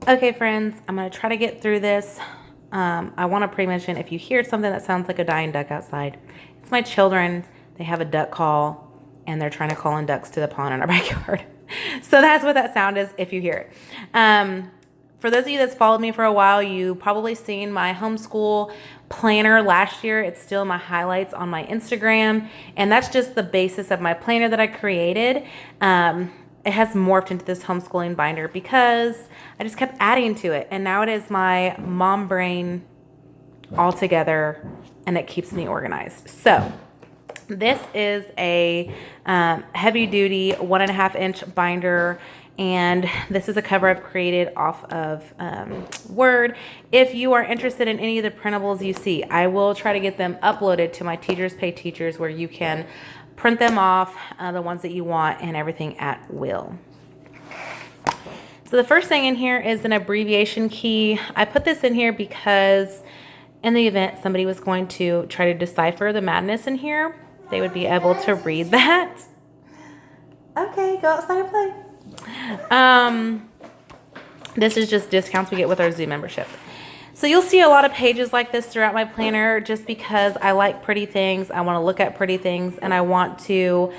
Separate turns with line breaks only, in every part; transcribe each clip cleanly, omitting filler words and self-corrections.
Okay, friends, I'm going to try to get through this. I want to pre-mention, if you hear something that sounds like a dying duck outside, it's my children. They have a duck call, and they're trying to call in ducks to the pond in our backyard. So that's what that sound is if you hear it. For those of you that's followed me for a while, you probably seen my homeschool planner last year. It's still my highlights on my Instagram, and that's just the basis of my planner that I created. It has morphed into this homeschooling binder because I just kept adding to it, and now it is my mom brain all together, and it keeps me organized. So this is a heavy duty 1.5 inch binder, and this is a cover I've created off of Word. If you are interested in any of the printables you see, I will try to get them uploaded to my Teachers Pay Teachers, where you can print them off, the ones that you want, and everything at will. So the first thing in here is an abbreviation key. I put this in here because in the event somebody was going to try to decipher the madness in here, they would be able to read that. Okay, go outside and play. This is just discounts we get with our Zoo membership. So you'll see a lot of pages like this throughout my planner just because I like pretty things. I want to look at pretty things, and I want to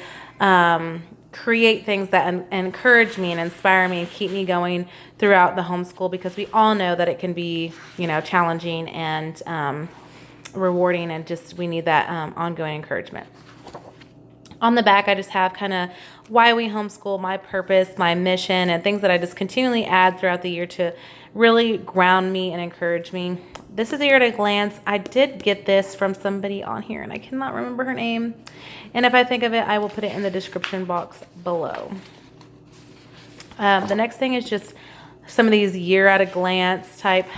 create things that encourage me and inspire me and keep me going throughout the homeschool, because we all know that it can be, challenging and rewarding, and just we need that ongoing encouragement. On the back, I just have kind of why we homeschool, my purpose, my mission, and things that I just continually add throughout the year to really ground me and encourage me. This is a year at a glance. I did get this from somebody on here, and I cannot remember her name. And if I think of it, I will put it in the description box below. The next thing is just some of these year at a glance type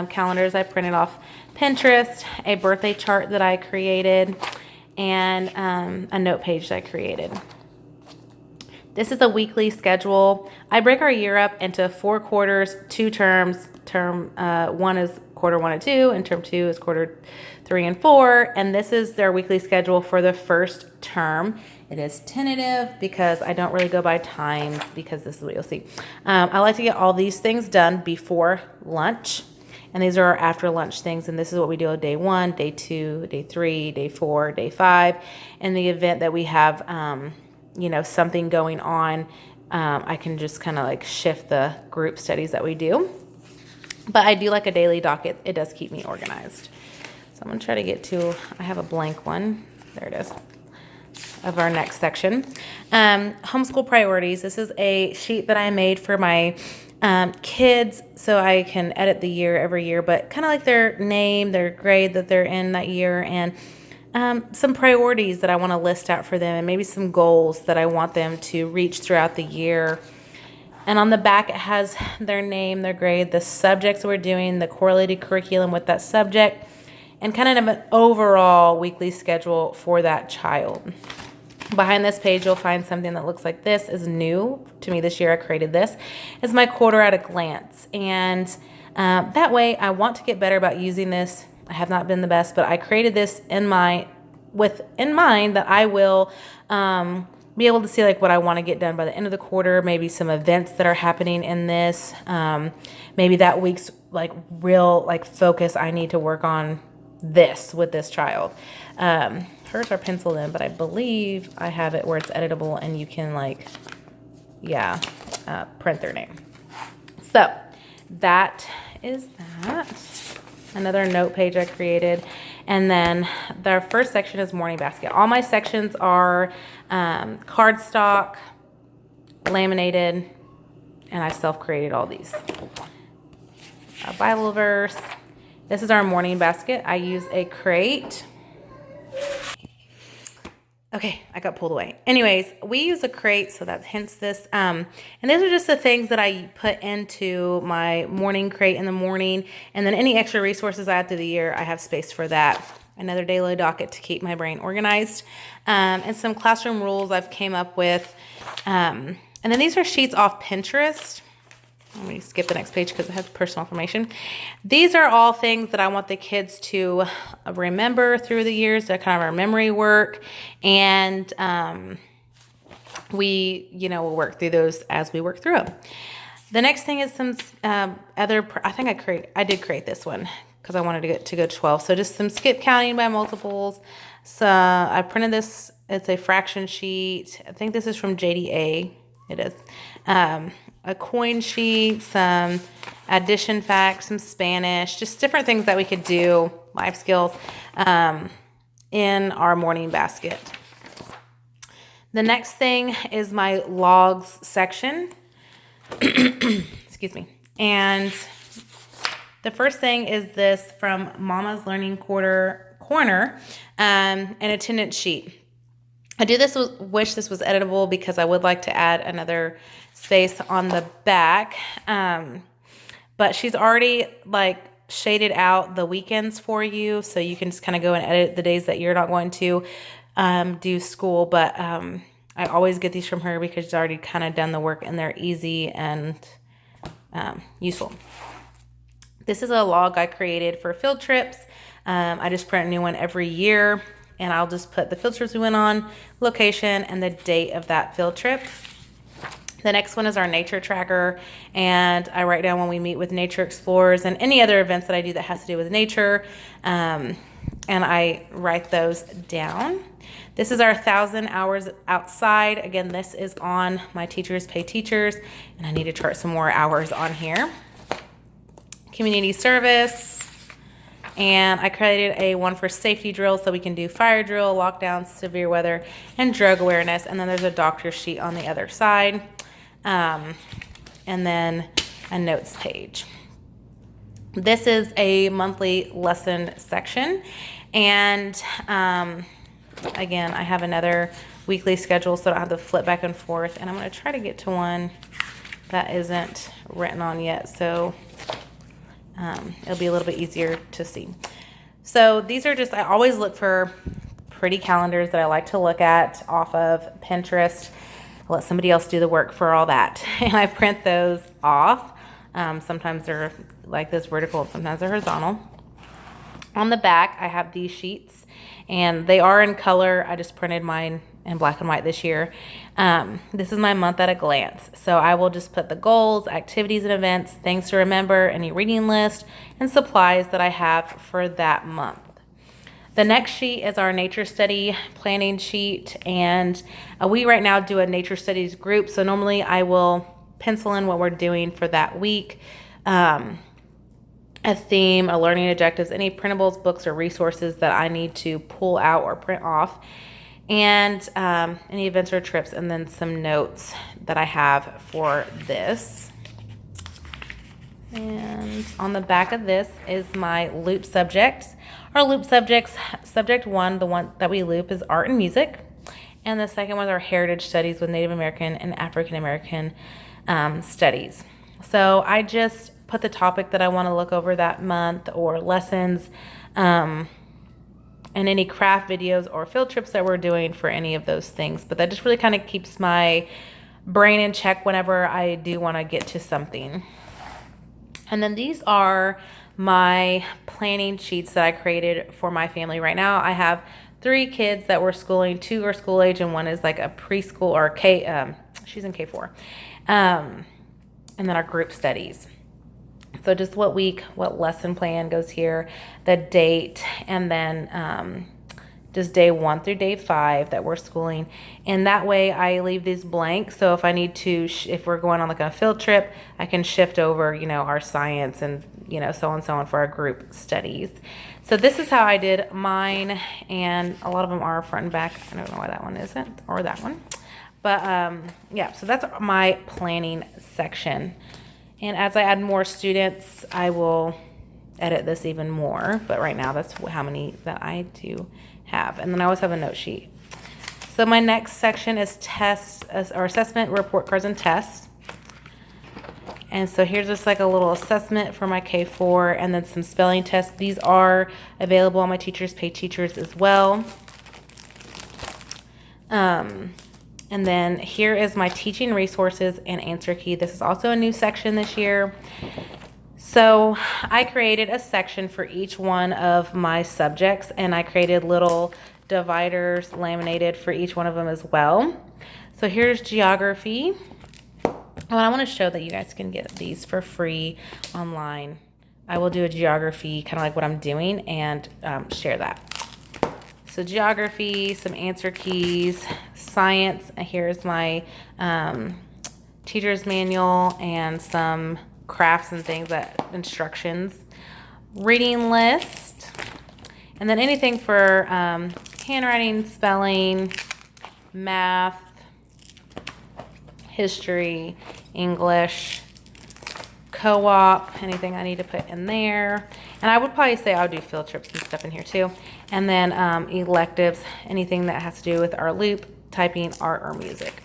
calendars I printed off Pinterest, a birthday chart that I created, and a note page that I created. This is a weekly schedule. I break our year up into 4 quarters, 2 terms. Term 1 is quarter 1 and 2, and term 2 is quarter 3 and 4. And this is their weekly schedule for the first term. It is tentative because I don't really go by times, because this is what you'll see. I like to get all these things done before lunch. And these are our after lunch things. And this is what we do on day 1, day 2, day 3, day 4, day 5. In the event that we have, something going on, I can just kind of like shift the group studies that we do. But I do like a daily docket. It does keep me organized. So I'm going to try to get to, I have a blank one. There it is. Of our next section. Homeschool priorities. This is a sheet that I made for my kids, so I can edit the year every year, but kind of like their name, their grade that they're in that year, and some priorities that I want to list out for them, and maybe some goals that I want them to reach throughout the year. And on the back, it has their name, their grade, the subjects we're doing, the correlated curriculum with that subject, and kind of an overall weekly schedule for that child. Behind this page, you'll find something that looks like this. Is new to me this year. I created this. It's my quarter at a glance. And that way, I want to get better about using this. I have not been the best, but I created this in mind that I will be able to see like what I want to get done by the end of the quarter, maybe some events that are happening in this, maybe that week's like real like focus. I need to work on this with this child. Hers are penciled in, but I believe I have it where it's editable and you can print their name. So that is that. Another note page I created. And then the first section is morning basket. All my sections are cardstock, laminated, and I self-created all these. Our Bible verse. This is our morning basket. I use a crate. Okay, I got pulled away. Anyways, we use a crate, so that hence this. And these are just the things that I put into my morning crate in the morning. And then any extra resources I add through the year, I have space for that. Another daily docket to keep my brain organized. And some classroom rules I've came up with. And then these are sheets off Pinterest. Let me skip the next page because it has personal information. These are all things that I want the kids to remember through the years. They're kind of our memory work. And we, will work through those as we work through them. The next thing is some I did create this one because I wanted to get to go 12. So just some skip counting by multiples. So I printed this. It's a fraction sheet. I think this is from JDA. It is. A coin sheet, some addition facts, some Spanish, just different things that we could do, life skills, in our morning basket. The next thing is my logs section. Excuse me. And the first thing is this from Mama's Learning Corner, an attendance sheet. I wish this was editable because I would like to add another space on the back. But she's already like shaded out the weekends for you, so you can just kind of go and edit the days that you're not going to do school. But I always get these from her because she's already kind of done the work and they're easy and useful. This is a log I created for field trips. I just print a new one every year, and I'll just put the field trips we went on, location, and the date of that field trip. The next one is our nature tracker, and I write down when we meet with nature explorers and any other events that I do that has to do with nature, and I write those down. This is our 1,000 hours outside. Again, this is on my Teachers Pay Teachers, and I need to chart some more hours on here. Community service. And I created a one for safety drills so we can do fire drill, lockdowns, severe weather, and drug awareness. And then there's a doctor sheet on the other side. And then a notes page. This is a monthly lesson section. And again, I have another weekly schedule so I don't have to flip back and forth. And I'm going to try to get to one that isn't written on yet. So it'll be a little bit easier to see. So these are just, I always look for pretty calendars that I like to look at off of Pinterest. I'll let somebody else do the work for all that. And I print those off. Sometimes they're like this vertical, and sometimes they're horizontal. On the back, I have these sheets, and they are in color. I just printed mine in black and white this year. This is my month at a glance. So I will just put the goals, activities and events, things to remember, any reading list, and supplies that I have for that month. The next sheet is our nature study planning sheet, and we right now do a nature studies group. So normally I will pencil in what we're doing for that week, a theme, a learning objectives, any printables, books, or resources that I need to pull out or print off, and any events or trips, and then some notes that I have for this. And on the back of this is my loop subjects. Our loop subjects, subject 1, the one that we loop, is art and music. And the second one is our heritage studies with Native American and African American studies. So I just put the topic that I want to look over that month, or lessons, and any craft videos or field trips that we're doing for any of those things. But that just really kind of keeps my brain in check whenever I do want to get to something. And then these are my planning sheets that I created for my family. Right now I have 3 kids that we're schooling. 2 are school age and 1 is like a preschool, or she's in K4. And then our group studies. So just what week, what lesson plan goes here, the date, and then just day 1 through day 5 that we're schooling. And that way I leave these blank. So if I need to, if we're going on like a field trip, I can shift over, our science and, so on and so on for our group studies. So this is how I did mine. And a lot of them are front and back. I don't know why that one isn't, or that one. But yeah, so that's my planning section. And as I add more students, I will edit this even more. But right now, that's how many that I do have. And then I always have a note sheet. So my next section is tests, or assessment, report cards, and tests. And so here's just like a little assessment for my K4, and then some spelling tests. These are available on my Teachers Pay Teachers as well. And then here is my teaching resources and answer key. This is also a new section this year. So I created a section for each one of my subjects, and I created little dividers laminated for each one of them as well. So here's geography. Oh, and I want to show that you guys can get these for free online. I will do a geography, kind of like what I'm doing, and share that. So geography, some answer keys, science. Here's my teacher's manual and some crafts and things, that instructions. Reading list. And then anything for handwriting, spelling, math, history, English, co-op, anything I need to put in there. And I would probably say I would do field trips and stuff in here too. And then electives, anything that has to do with our loop, typing, art, or music.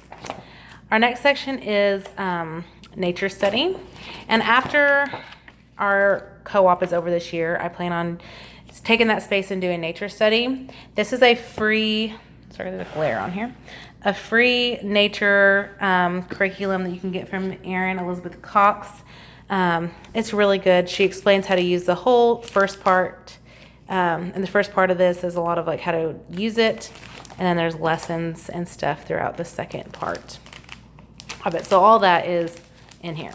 Our next section is nature study. And after our co-op is over this year, I plan on taking that space and doing nature study. This is a free, sorry, there's a glare on here, a free nature curriculum that you can get from Erin Elizabeth Cox. It's really good. She explains how to use the whole first part. And the first part of this is a lot of like how to use it. And then there's lessons and stuff throughout the second part of it. So all that is in here.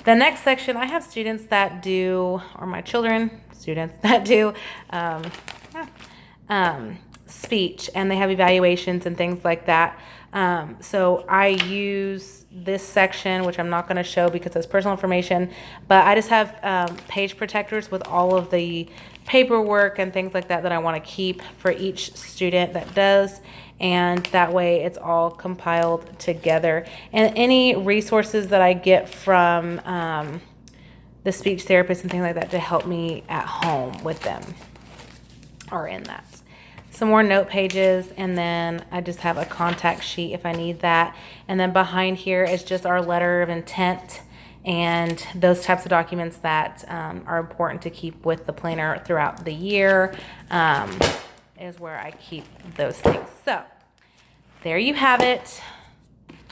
The next section, I have students that do, or my children, students that do speech, and they have evaluations and things like that. So I use this section, which I'm not going to show because it's personal information, but I just have page protectors with all of the paperwork and things like that that I want to keep for each student that does, and that way it's all compiled together. And any resources that I get from the speech therapist and things like that to help me at home with them are in that. Some more note pages, and then I just have a contact sheet if I need that. And then behind here is just our letter of intent and those types of documents that are important to keep with the planner throughout the year, is where I keep those things. So there you have it,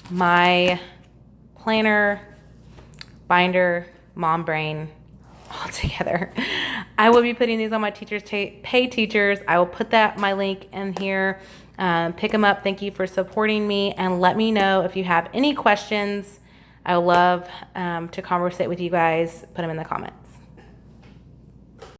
my planner, binder, mom brain, all together. I will be putting these on my teachers pay teachers. I will put my link in here. Pick them up. Thank you for supporting me, and let me know if you have any questions. I love to conversate with you guys. Put them in the comments.